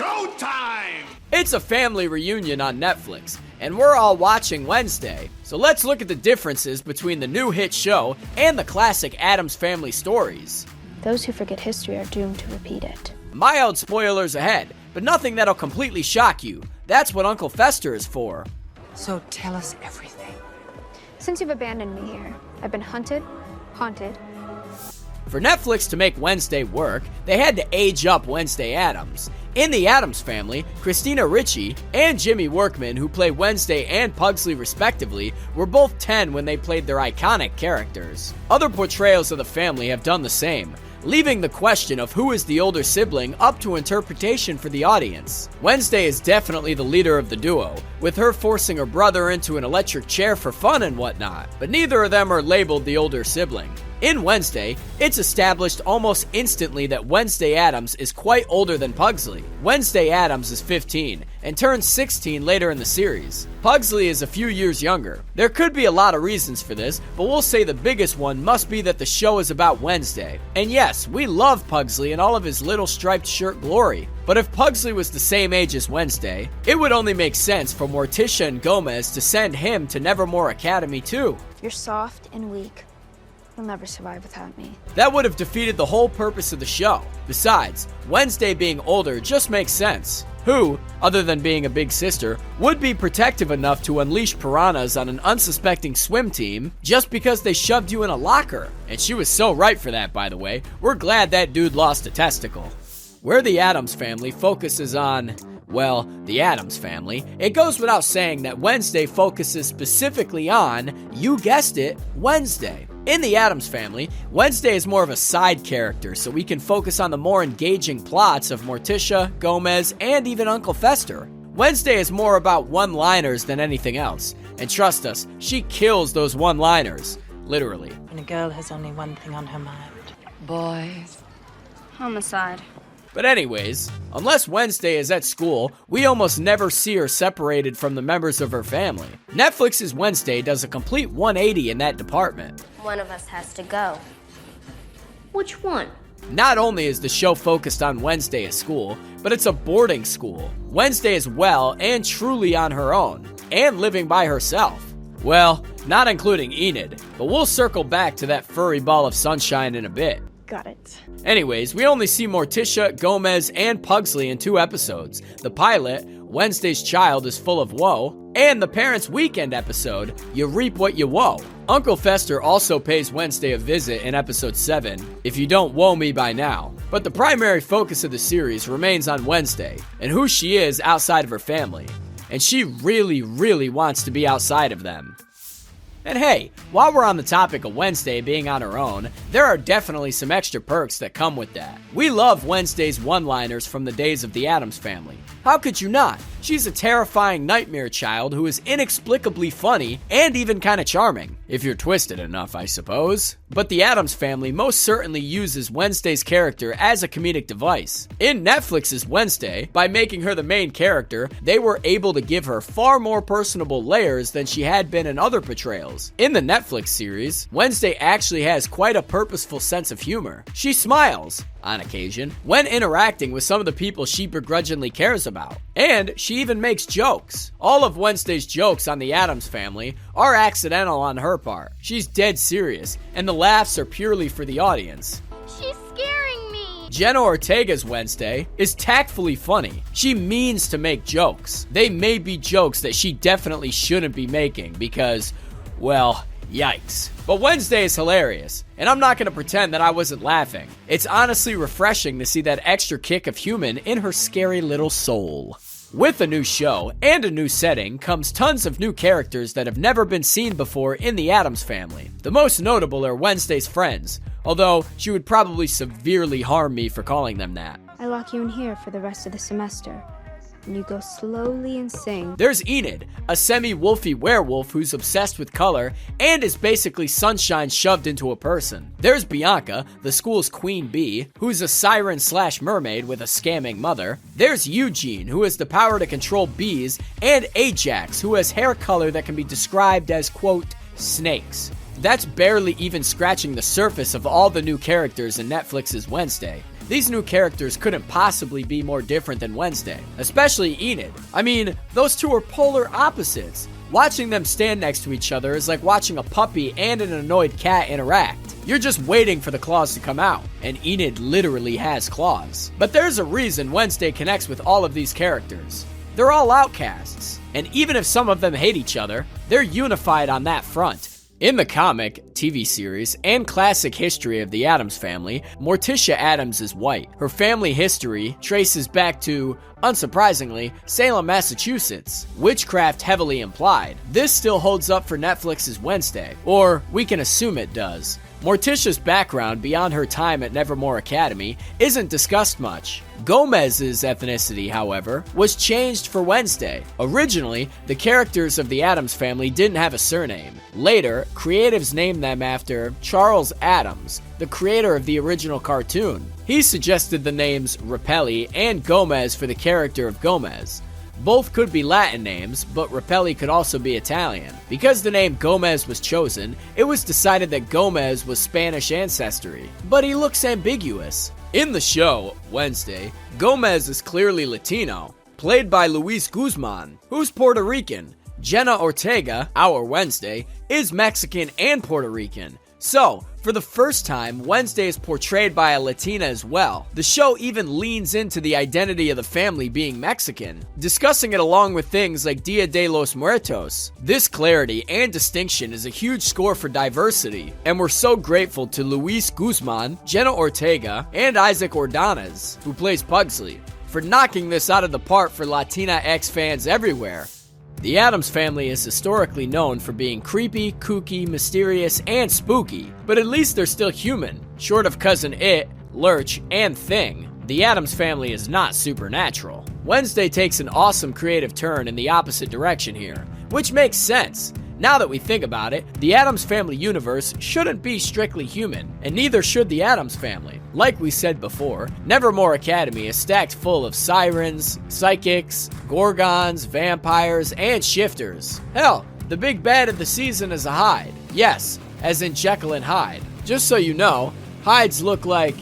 showtime! It's a family reunion on Netflix, and we're all watching Wednesday. So let's look at the differences between the new hit show and the classic Addams Family stories. Those who forget history are doomed to repeat it. Mild spoilers ahead, but nothing that'll completely shock you. That's what Uncle Fester is for. So tell us everything. Since you've abandoned me here, I've been hunted, haunted. For Netflix to make Wednesday work, they had to age up Wednesday Addams. In the Addams Family, Christina Ricci and Jimmy Workman, who play Wednesday and Pugsley respectively, were both 10 when they played their iconic characters. Other portrayals of the family have done the same, leaving the question of who is the older sibling up to interpretation for the audience. Wednesday is definitely the leader of the duo, with her forcing her brother into an electric chair for fun and whatnot, but neither of them are labeled the older sibling. In Wednesday, it's established almost instantly that Wednesday Addams is quite older than Pugsley. Wednesday Addams is 15 and turns 16 later in the series. Pugsley is a few years younger. There could be a lot of reasons for this, but we'll say the biggest one must be that the show is about Wednesday. And yes, we love Pugsley and all of his little striped shirt glory. But if Pugsley was the same age as Wednesday, it would only make sense for Morticia and Gomez to send him to Nevermore Academy too. You're soft and weak. You'll never survive without me. That would have defeated the whole purpose of the show. Besides, Wednesday being older just makes sense. Who, other than being a big sister, would be protective enough to unleash piranhas on an unsuspecting swim team just because they shoved you in a locker? And she was so right for that, by the way. We're glad that dude lost a testicle. Where the Addams Family focuses on, well, the Addams Family, it goes without saying that Wednesday focuses specifically on, you guessed it, Wednesday. In the Addams Family, Wednesday is more of a side character, so we can focus on the more engaging plots of Morticia, Gomez, and even Uncle Fester. Wednesday is more about one-liners than anything else, and trust us, she kills those one-liners, literally. When a girl has only one thing on her mind. Boys. Homicide. But anyways, unless Wednesday is at school, we almost never see her separated from the members of her family. Netflix's Wednesday does a complete 180 in that department. One of us has to go. Which one? Not only is the show focused on Wednesday at school, but it's a boarding school. Wednesday is well and truly on her own, and living by herself. Well, not including Enid, but we'll circle back to that furry ball of sunshine in a bit. Got it. Anyways, we only see Morticia, Gomez, and Pugsley in 2 episodes. The pilot, Wednesday's Child is Full of Woe, and the Parents' Weekend episode, You Reap What You Woe. Uncle Fester also pays Wednesday a visit in episode 7, If You Don't Woe Me By Now. But the primary focus of the series remains on Wednesday, and who she is outside of her family. And she really, really wants to be outside of them. And hey, while we're on the topic of Wednesday being on her own, there are definitely some extra perks that come with that. We love Wednesday's one-liners from the days of the Addams Family. How could you not? She's a terrifying nightmare child who is inexplicably funny and even kinda charming. If you're twisted enough, I suppose. But the Addams Family most certainly uses Wednesday's character as a comedic device. In Netflix's Wednesday, by making her the main character, they were able to give her far more personable layers than she had been in other portrayals. In the Netflix series, Wednesday actually has quite a purposeful sense of humor. She smiles, on occasion, when interacting with some of the people she begrudgingly cares about. And she even makes jokes. All of Wednesday's jokes on the Addams Family are accidental on her part. She's dead serious, and the laughs are purely for the audience. She's scaring me! Jenna Ortega's Wednesday is tactfully funny. She means to make jokes. They may be jokes that she definitely shouldn't be making because, well, yikes. But Wednesday is hilarious, and I'm not gonna pretend that I wasn't laughing. It's honestly refreshing to see that extra kick of human in her scary little soul. With a new show and a new setting comes tons of new characters that have never been seen before in the Addams Family. The most notable are Wednesday's friends, although she would probably severely harm me for calling them that. I lock you in here for the rest of the semester. And you go slowly and sing. There's Enid, a semi-wolfy werewolf who's obsessed with color and is basically sunshine shoved into a person. There's Bianca, the school's queen bee, who's a siren/mermaid with a scamming mother. There's Eugene, who has the power to control bees, and Ajax, who has hair color that can be described as, quote, snakes. That's barely even scratching the surface of all the new characters in Netflix's Wednesday. These new characters couldn't possibly be more different than Wednesday, especially Enid. I mean, those two are polar opposites. Watching them stand next to each other is like watching a puppy and an annoyed cat interact. You're just waiting for the claws to come out, and Enid literally has claws. But there's a reason Wednesday connects with all of these characters. They're all outcasts, and even if some of them hate each other, they're unified on that front. In the comic, TV series, and classic history of the Addams family, Morticia Addams is white. Her family history traces back to, unsurprisingly, Salem, Massachusetts. Witchcraft heavily implied. This still holds up for Netflix's Wednesday, or we can assume it does. Morticia's background beyond her time at Nevermore Academy isn't discussed much. Gomez's ethnicity, however, was changed for Wednesday. Originally, the characters of the Addams family didn't have a surname. Later, creatives named them after Charles Addams, the creator of the original cartoon. He suggested the names Rapelli and Gomez for the character of Gomez. Both could be Latin names, but Rapelli could also be Italian. Because the name Gomez was chosen, it was decided that Gomez was Spanish ancestry, but he looks ambiguous. In the show, Wednesday, Gomez is clearly Latino, played by Luis Guzman, who's Puerto Rican. Jenna Ortega, our Wednesday, is Mexican and Puerto Rican. So, for the first time, Wednesday is portrayed by a Latina as well. The show even leans into the identity of the family being Mexican, discussing it along with things like Dia de los Muertos. This clarity and distinction is a huge score for diversity, and we're so grateful to Luis Guzman, Jenna Ortega, and Isaac Ordonez, who plays Pugsley, for knocking this out of the park for Latina X fans everywhere. The Addams family is historically known for being creepy, kooky, mysterious, and spooky, but at least they're still human. Short of Cousin Itt, Lurch, and Thing, the Addams family is not supernatural. Wednesday takes an awesome creative turn in the opposite direction here, which makes sense. Now that we think about it, the Addams Family universe shouldn't be strictly human, and neither should the Addams Family. Like we said before, Nevermore Academy is stacked full of sirens, psychics, gorgons, vampires, and shifters. Hell, the big bad of the season is a Hyde. Yes, as in Jekyll and Hyde. Just so you know, Hydes look like...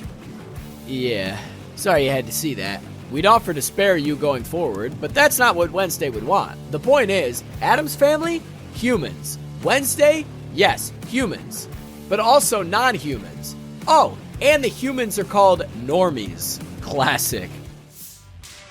yeah, sorry you had to see that. We'd offer to spare you going forward, but that's not what Wednesday would want. The point is, Addams Family? Humans. Wednesday? Yes, humans. But also non-humans. Oh, and the humans are called normies. Classic.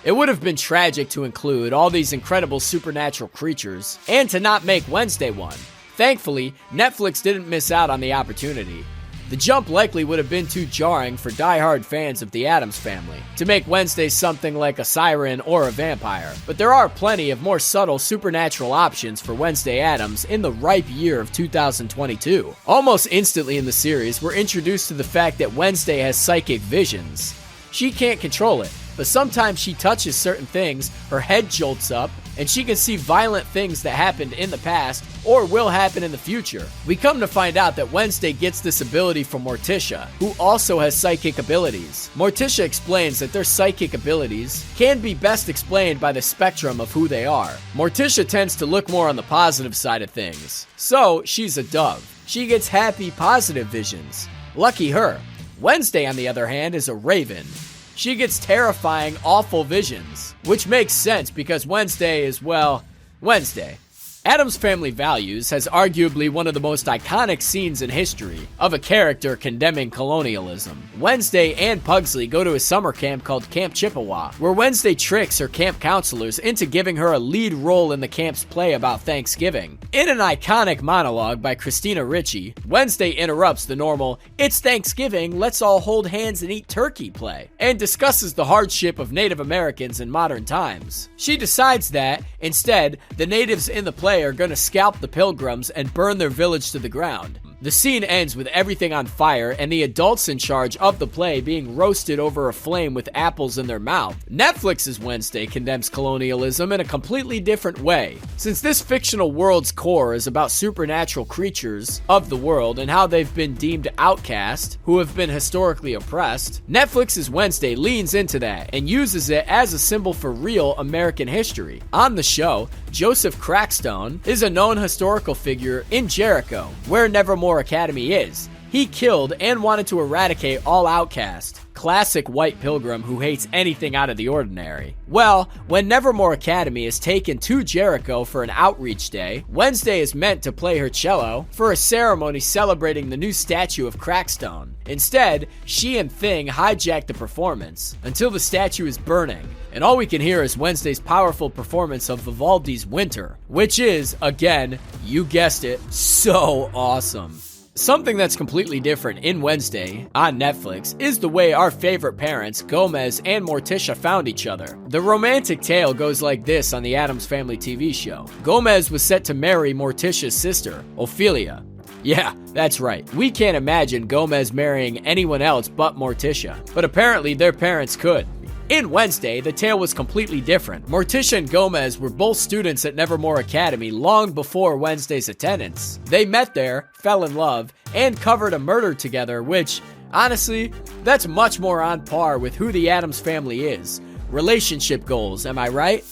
It would have been tragic to include all these incredible supernatural creatures, and to not make Wednesday one. Thankfully, Netflix didn't miss out on the opportunity. The jump likely would have been too jarring for die-hard fans of the Addams family to make Wednesday something like a siren or a vampire, but there are plenty of more subtle supernatural options for Wednesday Addams in the ripe year of 2022. Almost instantly in the series, we're introduced to the fact that Wednesday has psychic visions. She can't control it, but sometimes she touches certain things, her head jolts up, and she can see violent things that happened in the past or will happen in the future. We come to find out that Wednesday gets this ability from Morticia, who also has psychic abilities. Morticia explains that their psychic abilities can be best explained by the spectrum of who they are. Morticia tends to look more on the positive side of things, so she's a dove. She gets happy, positive visions. Lucky her. Wednesday, on the other hand, is a raven. She gets terrifying, awful visions, which makes sense because Wednesday is, well, Wednesday. Addams Family Values has arguably one of the most iconic scenes in history of a character condemning colonialism. Wednesday and Pugsley go to a summer camp called Camp Chippewa, where Wednesday tricks her camp counselors into giving her a lead role in the camp's play about Thanksgiving. In an iconic monologue by Christina Ricci, Wednesday interrupts the normal, "It's Thanksgiving, let's all hold hands and eat turkey" play, and discusses the hardship of Native Americans in modern times. She decides that, instead, the natives in the play are going to scalp the pilgrims and burn their village to the ground. The scene ends with everything on fire and the adults in charge of the play being roasted over a flame with apples in their mouth. Netflix's Wednesday condemns colonialism in a completely different way. Since this fictional world's core is about supernatural creatures of the world and how they've been deemed outcast, who have been historically oppressed, Netflix's Wednesday leans into that and uses it as a symbol for real American history. On the show, Joseph Crackstone is a known historical figure in Jericho, where Nevermore Academy is. He killed and wanted to eradicate all outcasts, classic white pilgrim who hates anything out of the ordinary. Well, when Nevermore Academy is taken to Jericho for an outreach day, Wednesday is meant to play her cello for a ceremony celebrating the new statue of Crackstone. Instead, she and Thing hijack the performance until the statue is burning, and all we can hear is Wednesday's powerful performance of Vivaldi's Winter, which is, again, you guessed it, so awesome. Something that's completely different in Wednesday on Netflix is the way our favorite parents, Gomez and Morticia, found each other. The romantic tale goes like this on the Addams Family TV show. Gomez was set to marry Morticia's sister, Ophelia. Yeah, that's right. We can't imagine Gomez marrying anyone else but Morticia, but apparently their parents could. In Wednesday, the tale was completely different. Morticia and Gomez were both students at Nevermore Academy long before Wednesday's attendance. They met there, fell in love, and covered a murder together, which, honestly, that's much more on par with who the Addams Family is. Relationship goals, am I right?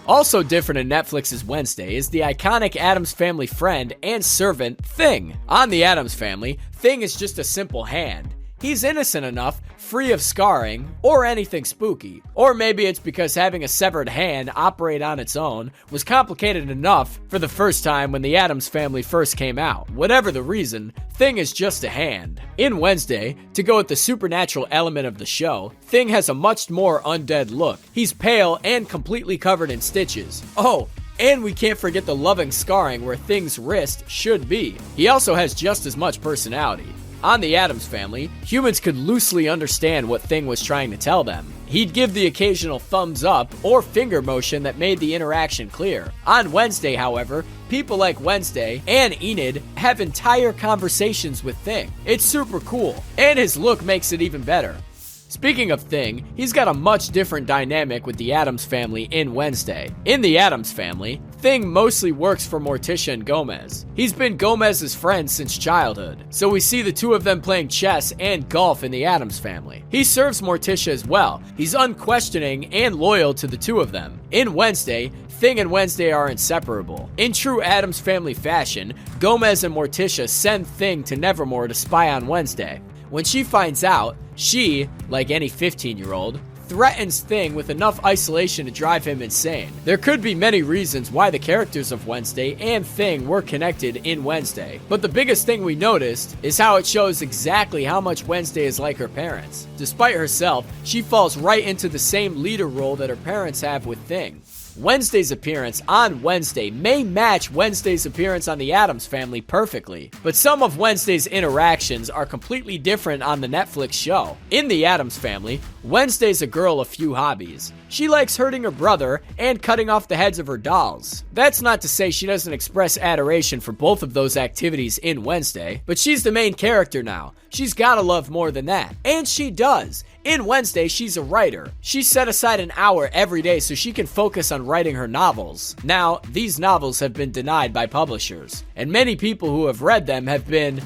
Also different in Netflix's Wednesday is the iconic Addams Family friend and servant, Thing. On the Addams Family, Thing is just a simple hand. He's innocent enough, free of scarring, or anything spooky. Or maybe it's because having a severed hand operate on its own was complicated enough for the first time when the Addams Family first came out. Whatever the reason, Thing is just a hand. In Wednesday, to go with the supernatural element of the show, Thing has a much more undead look. He's pale and completely covered in stitches. Oh, and we can't forget the loving scarring where Thing's wrist should be. He also has just as much personality. On the Addams Family, humans could loosely understand what Thing was trying to tell them. He'd give the occasional thumbs up or finger motion that made the interaction clear. On Wednesday, however, people like Wednesday and Enid have entire conversations with Thing. It's super cool, and his look makes it even better. Speaking of Thing, he's got a much different dynamic with the Addams Family in Wednesday. In the Addams Family, Thing mostly works for Morticia and Gomez. He's been Gomez's friend since childhood, so we see the two of them playing chess and golf in the Addams Family. He serves Morticia as well. He's unquestioning and loyal to the two of them. In Wednesday, Thing and Wednesday are inseparable. In true Addams Family fashion, Gomez and Morticia send Thing to Nevermore to spy on Wednesday. When she finds out, she, like any 15-year-old, threatens Thing with enough isolation to drive him insane. There could be many reasons why the characters of Wednesday and Thing were connected in Wednesday, but the biggest thing we noticed is how it shows exactly how much Wednesday is like her parents. Despite herself, she falls right into the same leader role that her parents have with Thing. Wednesday's appearance on Wednesday may match Wednesday's appearance on the Addams Family perfectly, but some of Wednesday's interactions are completely different on the Netflix show. In the Addams Family, Wednesday's a girl of few hobbies. She likes hurting her brother and cutting off the heads of her dolls. That's not to say she doesn't express adoration for both of those activities in Wednesday, but she's the main character now. She's gotta love more than that. And she does. In Wednesday, she's a writer. She set aside an hour every day so she can focus on writing her novels. Now, these novels have been denied by publishers, and many people who have read them have been,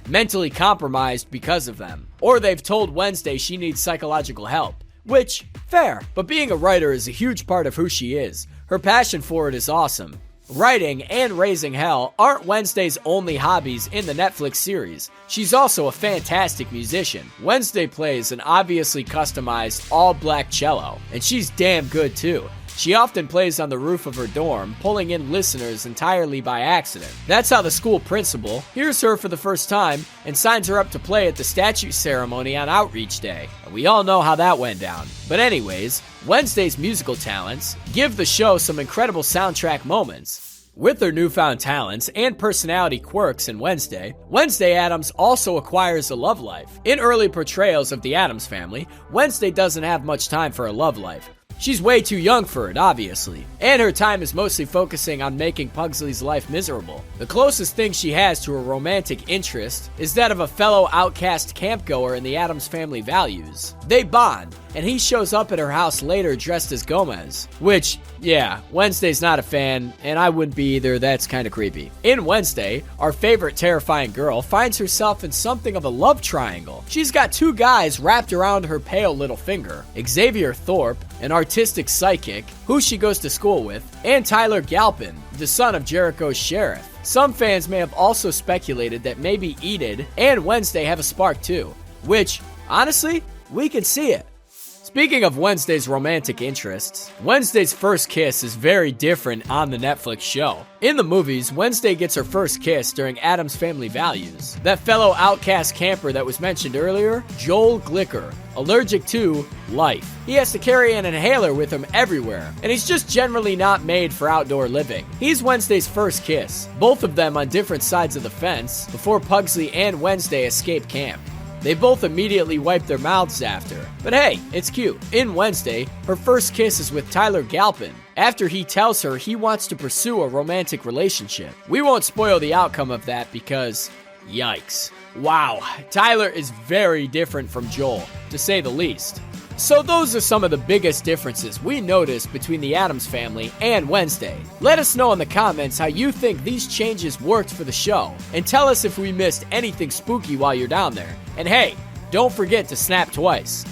mentally compromised because of them. Or they've told Wednesday she needs psychological help. Which, fair, but being a writer is a huge part of who she is. Her passion for it is awesome. Writing and raising hell aren't Wednesday's only hobbies in the Netflix series. She's also a fantastic musician. Wednesday plays an obviously customized all-black cello, and she's damn good too. She often plays on the roof of her dorm, pulling in listeners entirely by accident. That's how the school principal hears her for the first time and signs her up to play at the statue ceremony on Outreach Day. We all know how that went down. But anyways, Wednesday's musical talents give the show some incredible soundtrack moments. With her newfound talents and personality quirks in Wednesday, Wednesday Addams also acquires a love life. In early portrayals of the Addams Family, Wednesday doesn't have much time for a love life. She's way too young for it, obviously, and her time is mostly focusing on making Pugsley's life miserable. The closest thing she has to a romantic interest is that of a fellow outcast campgoer in the Addams Family Values. They bond, and he shows up at her house later dressed as Gomez, which, yeah, Wednesday's not a fan, and I wouldn't be either. That's kinda creepy. In Wednesday, our favorite terrifying girl finds herself in something of a love triangle. She's got two guys wrapped around her pale little finger: Xavier Thorpe, an artistic psychic who she goes to school with, and Tyler Galpin, the son of Jericho's sheriff. Some fans may have also speculated that maybe Enid and Wednesday have a spark too, which, honestly, we can see it. Speaking of Wednesday's romantic interests, Wednesday's first kiss is very different on the Netflix show. In the movies, Wednesday gets her first kiss during Addams Family Values. That fellow outcast camper that was mentioned earlier, Joel Glicker, allergic to life. He has to carry an inhaler with him everywhere, and he's just generally not made for outdoor living. He's Wednesday's first kiss, both of them on different sides of the fence, before Pugsley and Wednesday escape camp. They both immediately wipe their mouths after. But hey, it's cute. In Wednesday, her first kiss is with Tyler Galpin, after he tells her he wants to pursue a romantic relationship. We won't spoil the outcome of that because, yikes. Wow, Tyler is very different from Joel, to say the least. So those are some of the biggest differences we noticed between the Addams family and Wednesday. Let us know in the comments how you think these changes worked for the show, and tell us if we missed anything spooky while you're down there. And hey, don't forget to snap twice.